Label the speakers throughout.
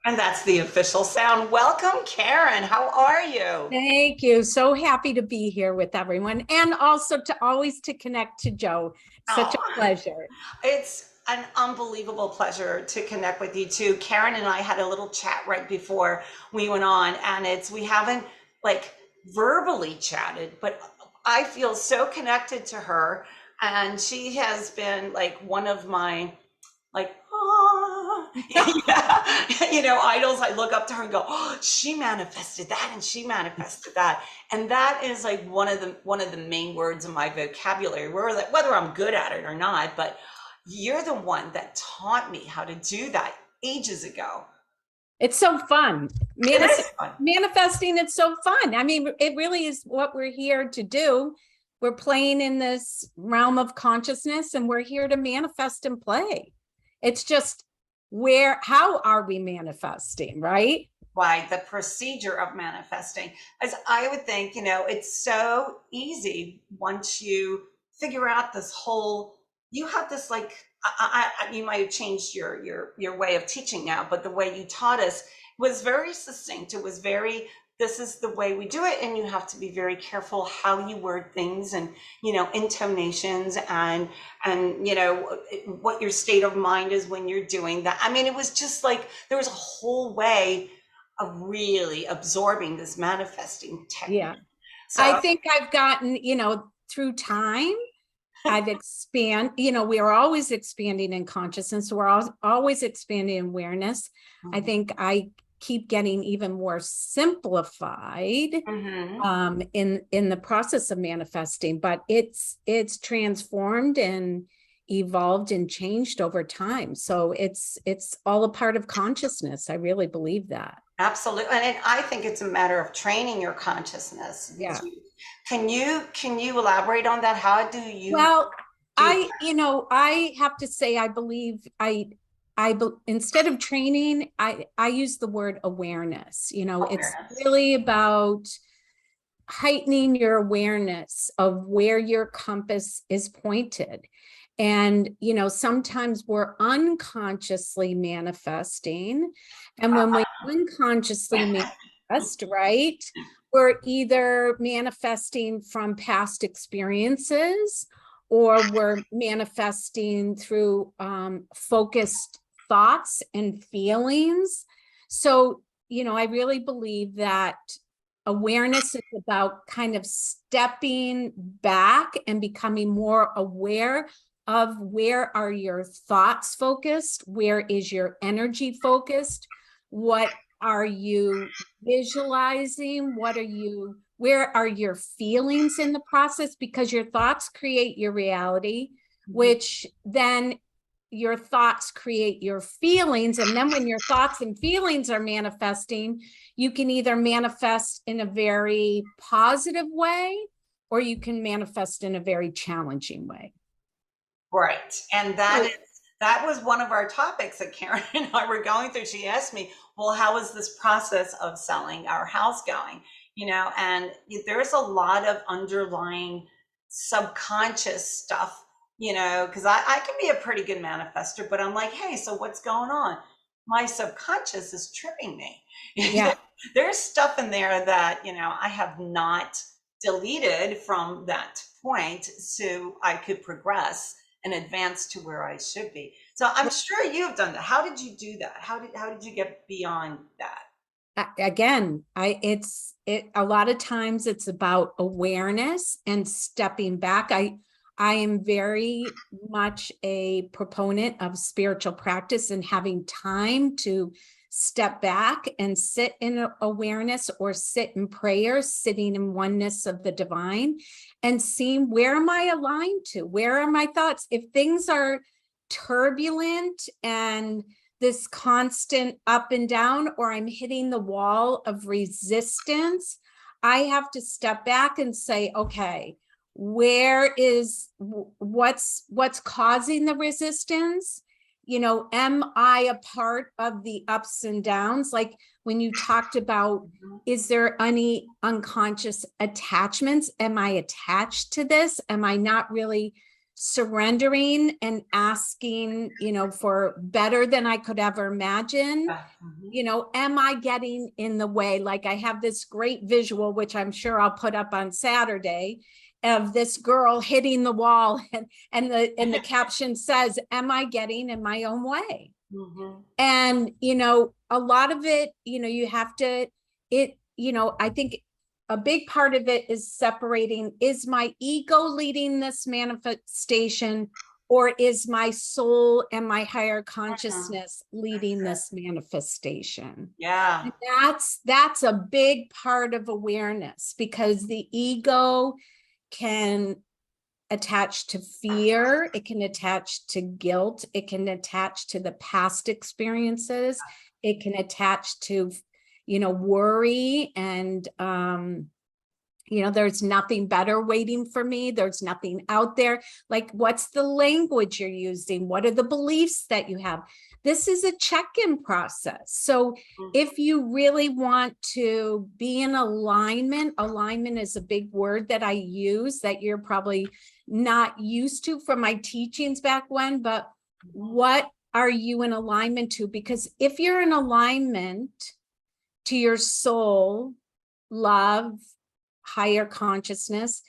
Speaker 1: And that's the official sound. Welcome, Karen. How are you?
Speaker 2: Thank you. So happy to be here with everyone and also to always to connect to Joe. Such a
Speaker 1: Oh,
Speaker 2: pleasure.
Speaker 1: it's an unbelievable pleasure to connect with you too. Karen and I had a little chat right before we went on, and we haven't like verbally chatted, but I feel so connected to her, and she has been like one of my like, ah, yeah, idols. I look up to her and go, oh, she manifested that and she manifested that. And that is like one of the main words in my vocabulary, whether I'm good at it or not, but you're the one that taught me how to do that ages ago.
Speaker 2: It's so fun.
Speaker 1: It is fun.
Speaker 2: Manifesting, it's so fun. I mean, it really is what we're here to do. We're playing in this realm of consciousness and we're here to manifest and play. It's just how are we manifesting, right?
Speaker 1: Why the procedure of manifesting, as I would think, it's so easy once you figure out this whole, you have this like, you might have changed your way of teaching now, but the way you taught us was very succinct. It was very, this is the way we do it, and you have to be very careful how you word things, and intonations, and what your state of mind is when you're doing that. I mean, it was just like there was a whole way of really absorbing this manifesting
Speaker 2: Yeah.
Speaker 1: technique.
Speaker 2: I
Speaker 1: So,
Speaker 2: think I've gotten, through time, we are always expanding in consciousness. We're always expanding in awareness. I
Speaker 1: mhm,
Speaker 2: think I keep getting even more simplified
Speaker 1: mhm.
Speaker 2: in the process of manifesting, but it's transformed and evolved and changed over time. So it's all a part of consciousness. I really believe that.
Speaker 1: Absolutely. And I think it's a matter of training your consciousness.
Speaker 2: Yeah.
Speaker 1: Can you elaborate on that? How do you
Speaker 2: Well,
Speaker 1: do
Speaker 2: I have to say, I believe instead of training, I use the word awareness. It's
Speaker 1: awareness?
Speaker 2: really about heightening your awareness of where your compass is pointed. And, sometimes we're unconsciously manifesting. And when we unconsciously manifest, right, we're either manifesting from past experiences or we're manifesting through focused thoughts and feelings. So, I really believe that awareness is about kind of stepping back and becoming more aware of where are your thoughts focused, where is your energy focused, what are you visualizing, where are your feelings in the process, because your thoughts create your reality,
Speaker 1: Mhm.
Speaker 2: which then your thoughts create your feelings. And then when your thoughts and feelings are manifesting, you can either manifest in a very positive way or you can manifest in a very challenging way.
Speaker 1: Right. And
Speaker 2: So
Speaker 1: that was one of our topics that Karen and I were going through. She asked me, well, how is this process of selling our house going? And there's a lot of underlying subconscious stuff, because I can be a pretty good manifester, but I'm like, hey, so what's going on? My subconscious is tripping me.
Speaker 2: yeah,
Speaker 1: There's stuff in there that, I have not deleted from that point so I could progress and advance to where I should be. So I'm sure you've done that. How did you do that? How did you get beyond that?
Speaker 2: again, a lot of times it's about awareness and stepping back. I am very much a proponent of spiritual practice and having time to step back and sit in awareness or sit in prayer, sitting in oneness of the divine and seeing, where am I aligned to? Where are my thoughts? If things are turbulent and this constant up and down, or I'm hitting the wall of resistance, I have to step back and say, okay, what's causing the resistance? Am I a part of the ups and downs? Like when you talked about,
Speaker 1: Mhm.
Speaker 2: is there any unconscious attachments? Am I attached to this? Am I not really surrendering and asking, for better than I could ever imagine. Am I getting in the way? Like, I have this great visual, which I'm sure I'll put up on Saturday, of this girl hitting the wall, and the caption says, am I getting in my own way? And, a lot of it, you have to, I think a big part of it is separating, is my ego leading this manifestation, or is my soul and my higher consciousness leading this manifestation?
Speaker 1: Yeah.
Speaker 2: And that's a big part of awareness, because the ego can attach to fear, it can attach to guilt, it can attach to the past experiences, it can attach to, worry, and there's nothing better waiting for me, there's nothing out there. Like, what's the language you're using? What are the beliefs that you have? This is a check-in process. So if you really want to be in alignment is a big word that I use that you're probably not used to from my teachings back when, but what are you in alignment to? Because if you're in alignment to your soul, love, higher consciousness,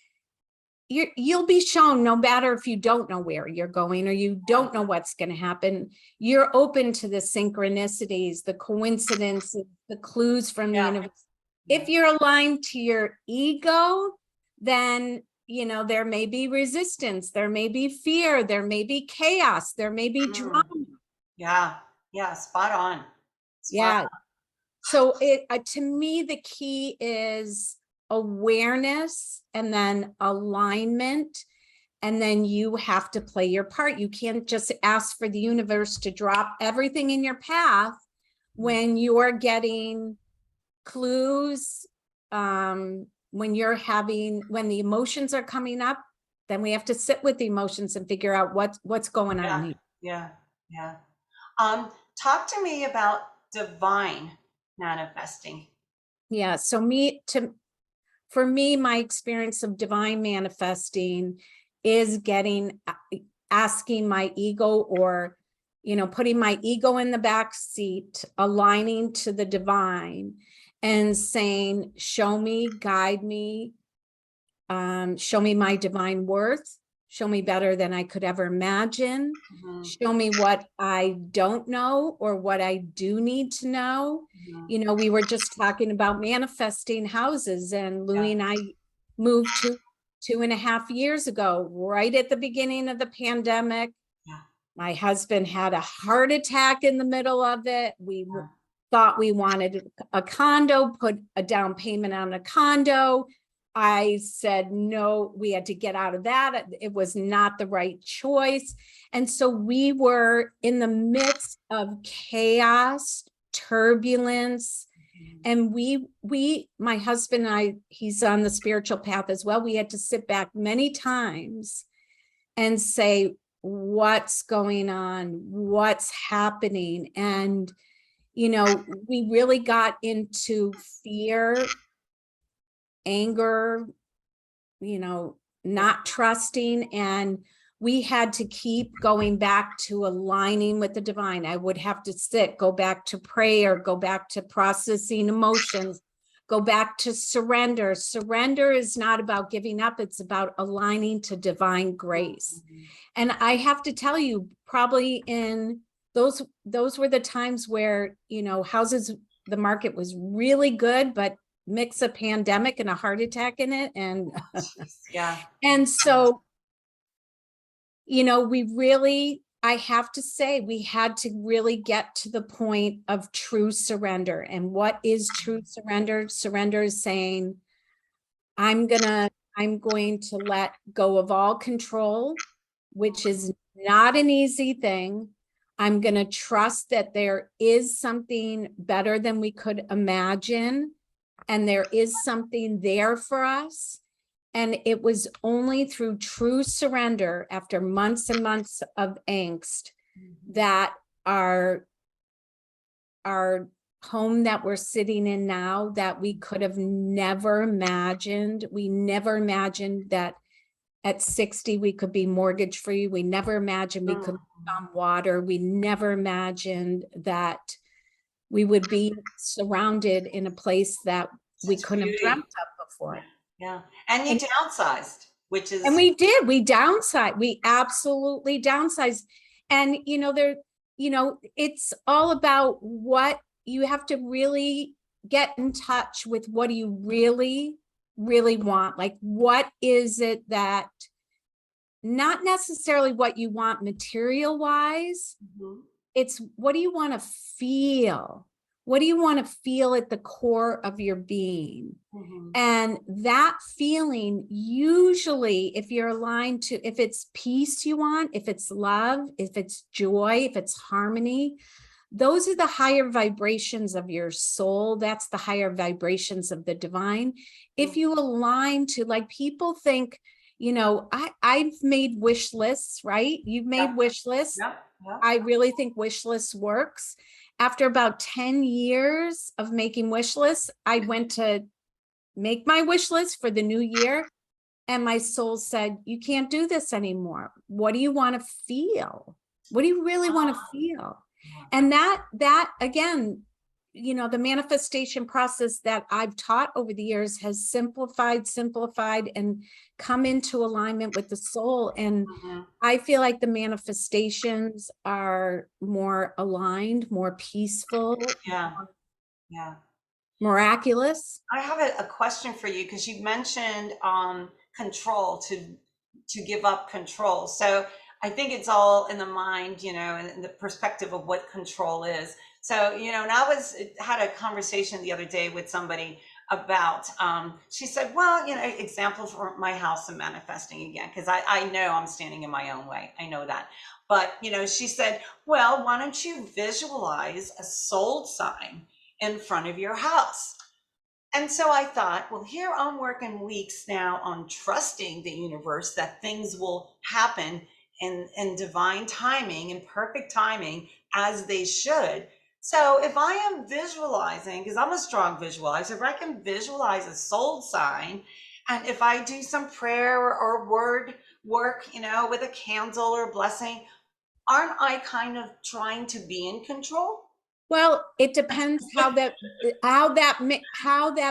Speaker 2: you'll be shown, no matter if you don't know where you're going or you don't know what's going to happen, you're open to the synchronicities, the coincidences, the clues from the universe. If you're aligned to your ego, then, there may be resistance, there may be fear, there may be chaos, there may be drama.
Speaker 1: Yeah. Spot on.
Speaker 2: So to me, the key is awareness, and then alignment, and then you have to play your part. You can't just ask for the universe to drop everything in your path when you're getting clues, when the emotions are coming up. Then we have to sit with the emotions and figure out what's going on here.
Speaker 1: Yeah. Talk to me about divine manifesting.
Speaker 2: Yeah. So for me, my experience of divine manifesting is asking my ego, or, putting my ego in the back seat, aligning to the divine and saying, show me, guide me, show me my divine worth, show me better than I could ever imagine, show me what I don't know or what I do need to know. We were just talking about manifesting houses, and Louie and I moved 2.5 years ago, right at the beginning of the pandemic. My husband had a heart attack in the middle of it. We thought we wanted a condo, put a down payment on a condo. I said, no, we had to get out of that. It was not the right choice. And so we were in the midst of chaos, turbulence. And my husband and I, he's on the spiritual path as well. We had to sit back many times and say, what's going on? What's happening? And, we really got into fear, anger, not trusting, and we had to keep going back to aligning with the divine. I would have to go back to prayer, go back to processing emotions, go back to surrender. Surrender is not about giving up, it's about aligning to divine grace. And I have to tell you, probably in those were the times where, the market was really good, but mix a pandemic and a heart attack in it. And and so, I have to say, we had to really get to the point of true surrender. And what is true surrender? Surrender is saying, I'm going to let go of all control, which is not an easy thing. I'm going to trust that there is something better than we could imagine, and there is something there for us. And it was only through true surrender, after months and months of angst, that our home that we're sitting in now, that we could have never imagined. We never imagined that at 60, we could be mortgage free. We never imagined we could live on water. We never imagined that we would be surrounded in a place that we
Speaker 1: Such
Speaker 2: couldn't have dreamt
Speaker 1: beauty.
Speaker 2: of before.
Speaker 1: Yeah. And you downsized, which is.
Speaker 2: And we did, we downsized, we absolutely downsized. And, it's all about what you have to really get in touch with. What do you really, really want? Like, what is it that, not necessarily what you want material wise, it's what do you want to feel? What do you want to feel at the core of your being? And that feeling, usually, if you're aligned to, if it's peace you want, if it's love, if it's joy, if it's harmony, those are the higher vibrations of your soul. That's the higher vibrations of the divine. If you align to, like, people think, I've made wish lists, right? You've made wish lists. I really think wish lists works. After about 10 years of making wish lists, I went to make my wish list for the new year. And my soul said, you can't do this anymore. What do you want to feel? What do you really want to feel? And that again, the manifestation process that I've taught over the years has simplified and come into alignment with the soul. And I feel like the manifestations are more aligned, more peaceful.
Speaker 1: Yeah.
Speaker 2: Miraculous.
Speaker 1: I have a question for you, because you mentioned control, to give up control. So I think it's all in the mind, and the perspective of what control is. So, and I had a conversation the other day with somebody about, she said, well, example for my house and manifesting again, because I know I'm standing in my own way. I know that. But, she said, well, why don't you visualize a sold sign in front of your house? And so I thought, well, here I'm working weeks now on trusting the universe that things will happen in divine timing and perfect timing, as they should. So if I am visualizing, because I'm a strong visualizer, if I can visualize a sold sign, and if I do some prayer or word work, with a candle or blessing, aren't I kind of trying to be in control?
Speaker 2: Well, it depends how that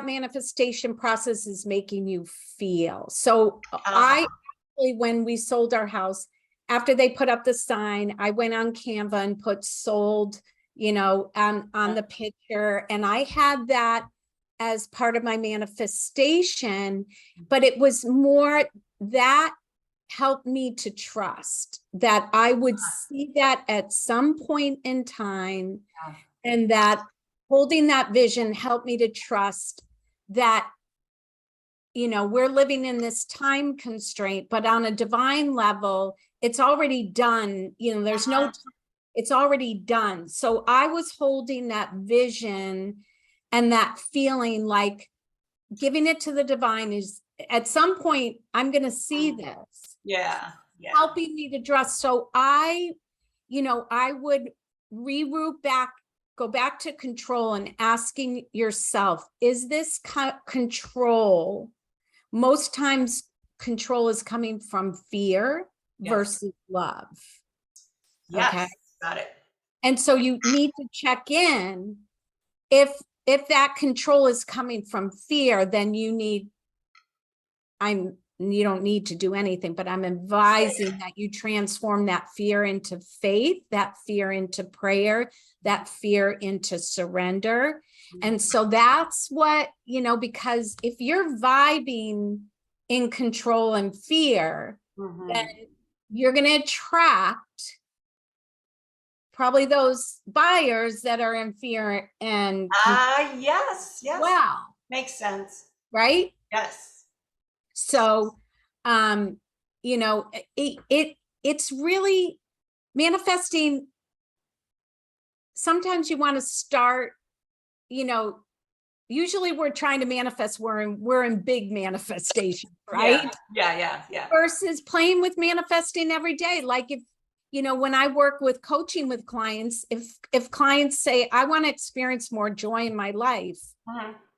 Speaker 2: manifestation process is making you feel. So when we sold our house, after they put up the sign, I went on Canva and put sold, on the picture. And I had that as part of my manifestation, but it was more that helped me to trust that I would see that at some point in time, and that holding that vision helped me to trust that, we're living in this time constraint, but on a divine level, it's already done. There's no time. It's already done. So I was holding that vision and that feeling, like giving it to the divine is, at some point, I'm going to see this.
Speaker 1: Yeah.
Speaker 2: Helping me to trust. So I would reroute back, go back to control, and asking yourself, is this control? Most times control is coming from fear versus love.
Speaker 1: Yes.
Speaker 2: Okay.
Speaker 1: Got it.
Speaker 2: And so you need to check in. If that control is coming from fear, then you don't need to do anything, but I'm advising that you transform that fear into faith, that fear into prayer, that fear into surrender. And so that's what, because if you're vibing in control and fear, then you're going to attract probably those buyers that are in fear and
Speaker 1: yes.
Speaker 2: Wow.
Speaker 1: Makes sense.
Speaker 2: Right?
Speaker 1: Yes.
Speaker 2: So it's really manifesting. Sometimes you want to start, usually we're trying to manifest, we're in big manifestation, right?
Speaker 1: Yeah.
Speaker 2: Versus playing with manifesting every day. Like if, when I work with coaching with clients, if clients say, I want to experience more joy in my life,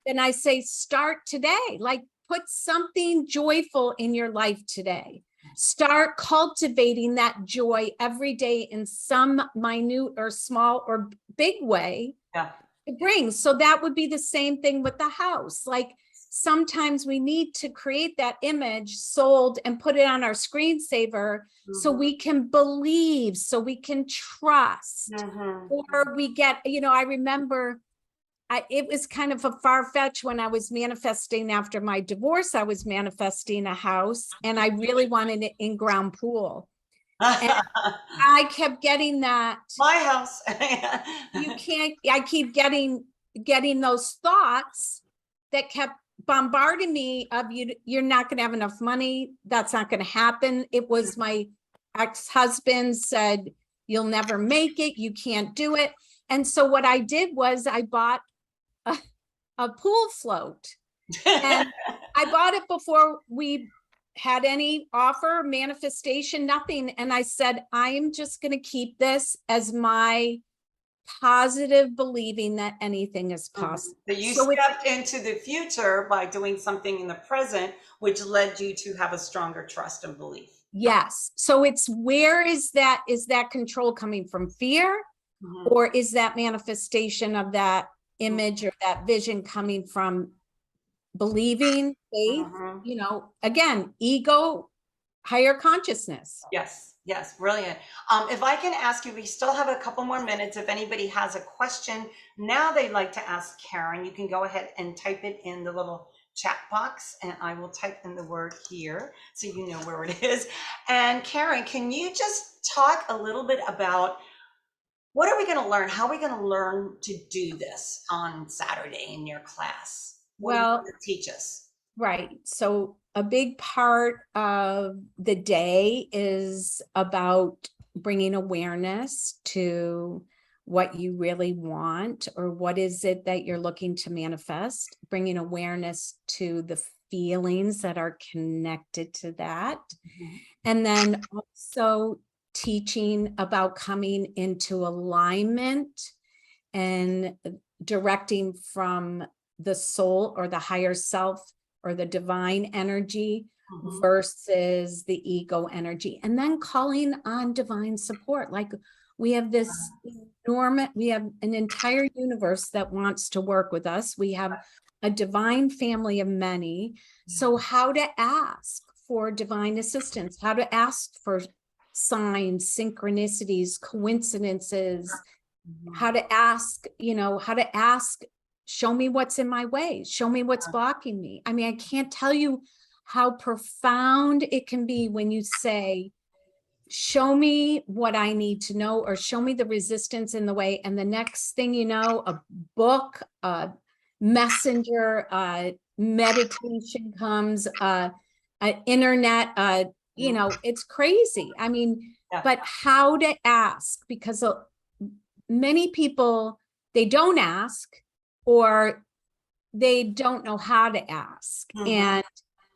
Speaker 2: then I say, start today. Like, put something joyful in your life today. start cultivating that joy every day in some minute or small or big way
Speaker 1: Yeah.
Speaker 2: it brings. So that would be the same thing with the house. Like sometimes we need to create that image sold and put it on our screensaver so we can believe, so we can trust, or we get, I remember it was kind of a far-fetched when I was manifesting after my divorce. I was manifesting a house and I really wanted an in-ground pool. And I kept getting that.
Speaker 1: My house.
Speaker 2: I keep getting those thoughts that kept bombarding me of you're not going to have enough money. That's not going to happen. It was my ex-husband said, you'll never make it. You can't do it. And so what I did was I bought a pool float, and I bought it before we had any offer, manifestation, nothing. And I said, I'm just going to keep this as my positive believing that anything is possible.
Speaker 1: So you stepped into the future by doing something in the present, which led you to have a stronger trust and belief.
Speaker 2: Yes. So it's where is that control coming from? Fear? Or is that manifestation of that image or that vision coming from believing, faith, again, ego, higher consciousness.
Speaker 1: Yes, brilliant. If I can ask you, we still have a couple more minutes. If anybody has a question now they'd like to ask Karen, you can go ahead and type it in the little chat box, and I will type in the word here so you know where it is. And Karen, can you just talk a little bit about what are we going to learn? How are we going to learn to do this on Saturday in your class? What are you going to teach us?
Speaker 2: Right. So a big part of the day is about bringing awareness to what you really want, or what is it that you're looking to manifest, bringing awareness to the feelings that are connected to that. And then also teaching about coming into alignment and directing from the soul or the higher self or the divine energy versus the ego energy, and then calling on divine support. Like we have this we have an entire universe that wants to work with us. We have a divine family of many. So how to ask for divine assistance, how to ask for signs, synchronicities, coincidences, how to ask, show me what's in my way, show me what's blocking me. I mean, I can't tell you how profound it can be when you say, show me what I need to know, or show me the resistance in the way. And the next thing you know, a book, a messenger, meditation comes, an internet, it's crazy. I mean, but how to ask, because many people, they don't ask, or they don't know how to ask. And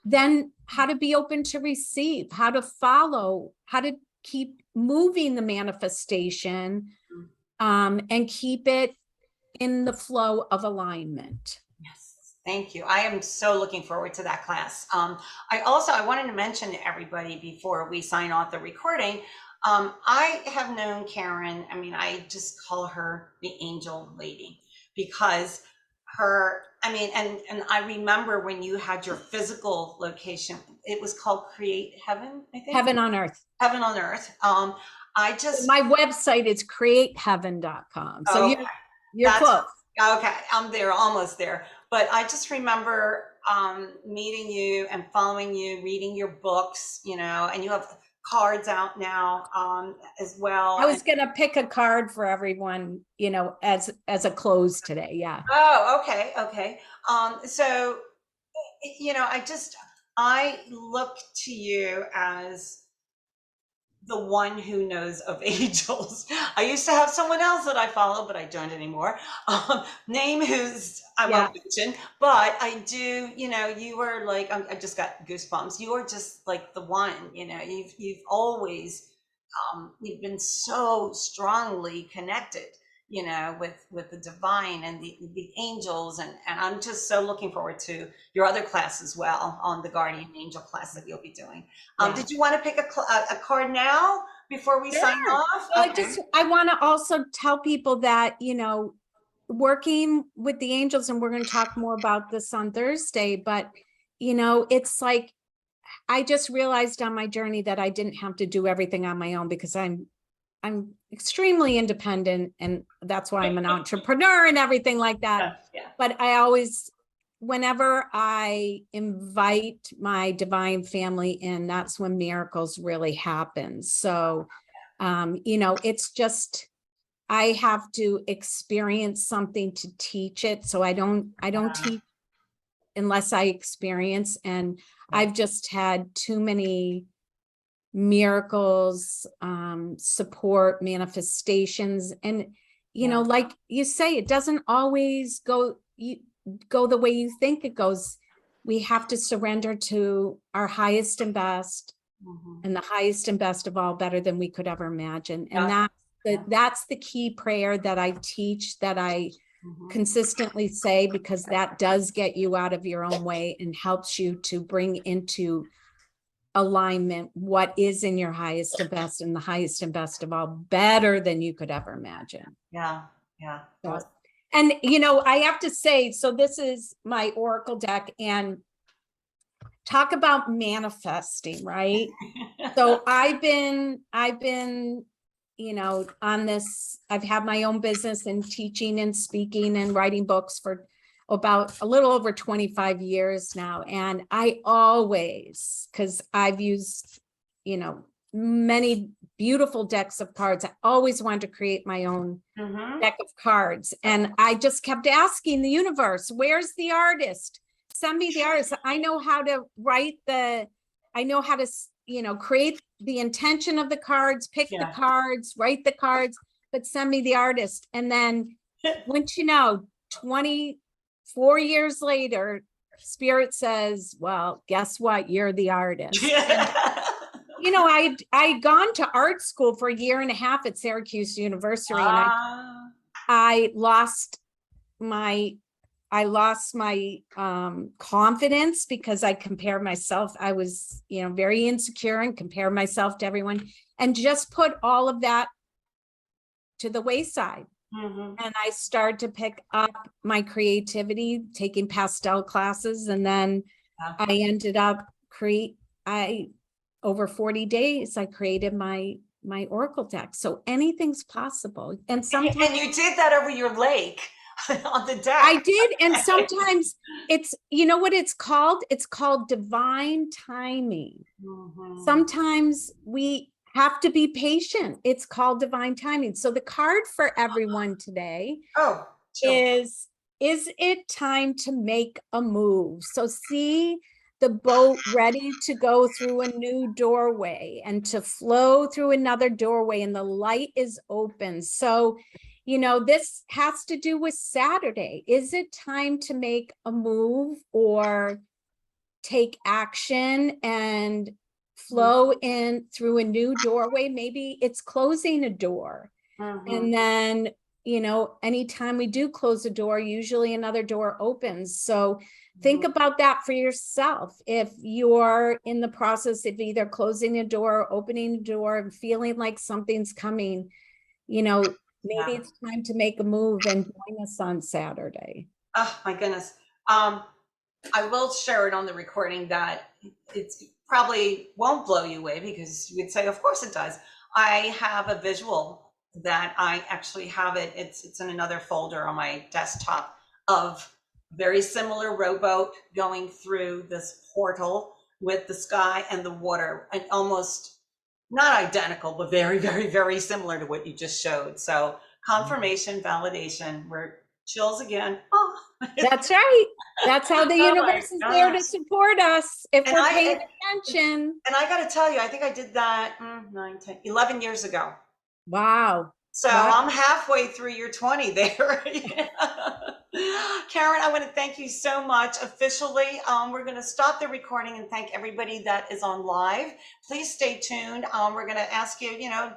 Speaker 2: then how to be open to receive, how to follow, how to keep moving the manifestation, and keep it in the flow of alignment.
Speaker 1: Yes, thank you. I am so looking forward to that class. I wanted to mention to everybody before we sign off the recording, I have known Karen, I mean, I just call her the angel lady, because and I remember when you had your physical location, it was called Create Heaven, I think.
Speaker 2: Heaven on Earth.
Speaker 1: Heaven on Earth.
Speaker 2: My website is createheaven.com. So you're close.
Speaker 1: Okay, I'm there, almost there. But I just remember meeting you and following you, reading your books, and you have cards out now as well.
Speaker 2: I was gonna pick a card for everyone, as a close today. Yeah.
Speaker 1: Oh, okay. So I look to you as the one who knows of angels. I used to have someone else that I follow, but I don't anymore. Name whose I won't mention, but I do. You were like, I just got goosebumps. You are just like the one. You've always you've been so strongly connected. you know, with the divine and the angels, and I'm just so looking forward to your other class as well, on the guardian angel class that you'll be doing.
Speaker 2: Yeah.
Speaker 1: Did you want to pick a card now before we sign off?
Speaker 2: Well,
Speaker 1: Okay.
Speaker 2: I want to also tell people that, working with the angels, and we're going to talk more about this on Thursday, but, it's like, I just realized on my journey that I didn't have to do everything on my own, because I'm extremely independent, and that's why I'm an entrepreneur and everything like that.
Speaker 1: Yeah.
Speaker 2: But I always, whenever I invite my divine family in, that's when miracles really happen. So, it's just, I have to experience something to teach it. So I don't teach unless I experience. And I've just had too many miracles, support, manifestations. And, like you say, it doesn't always go the way you think it goes. We have to surrender to our highest and best, and the highest and best of all, better than we could ever imagine. And that's the key prayer that I teach, that I consistently say, because that does get you out of your own way and helps you to bring into alignment what is in your highest and best, and the highest and best of all, better than you could ever imagine.
Speaker 1: Yeah.
Speaker 2: So, and I have to say, so this is my oracle deck, and talk about manifesting, right? So I've been on this, I've had my own business and teaching and speaking and writing books for about a little over 25 years now. And I always, because I've used, many beautiful decks of cards, I always wanted to create my own deck of cards. And I just kept asking the universe, where's the artist? Send me the artist. I know how to I know how to, create the intention of the cards, pick the cards, write the cards, but send me the artist. And then, wouldn't you know, 24 years later, Spirit says, well, guess what? You're the artist. I'd gone to art school for a year and a half at Syracuse University, and I lost my confidence, because I compared myself. I was, very insecure and compared myself to everyone, and just put all of that to the wayside. And I started to pick up my creativity, taking pastel classes. And then I ended up over 40 days, I created my oracle deck. So anything's possible. And sometimes,
Speaker 1: and you did that over your lake on the deck.
Speaker 2: I did. And sometimes it's, what it's called? It's called divine timing. Sometimes we have to be patient. It's called divine timing. So the card for everyone today is it time to make a move? So see the boat ready to go through a new doorway and to flow through another doorway, and the light is open. So, this has to do with Saturday. Is it time to make a move or take action and flow in through a new doorway? Maybe it's closing a door. And then, anytime we do close a door, usually another door opens. So think about that for yourself. If you're in the process of either closing a door or opening a door and feeling like something's coming, maybe it's time to make a move and join us on Saturday.
Speaker 1: Oh my goodness. I will share it on the recording that it's probably won't blow you away, because you would say, of course it does. I have a visual that I actually have it's in another folder on my desktop, of very similar rowboat going through this portal with the sky and the water, and almost not identical, but very, very, very similar to what you just showed. So confirmation, validation, we're chills again. Oh.
Speaker 2: That's right. That's how the universe is there to support us if we're paying attention.
Speaker 1: And I got to tell you, I think I did that 9, 10, 11 years ago.
Speaker 2: Wow.
Speaker 1: So
Speaker 2: What?
Speaker 1: I'm halfway through your 20 there. Karen, I want to thank you so much. Officially, we're going to stop the recording and thank everybody that is on live. Please stay tuned. We're going to ask you,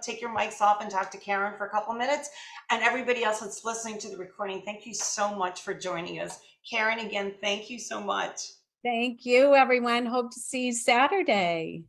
Speaker 1: take your mics off and talk to Karen for a couple minutes. And everybody else that's listening to the recording, thank you so much for joining us. Karen, again, thank you so much.
Speaker 2: Thank you, everyone. Hope to see you Saturday.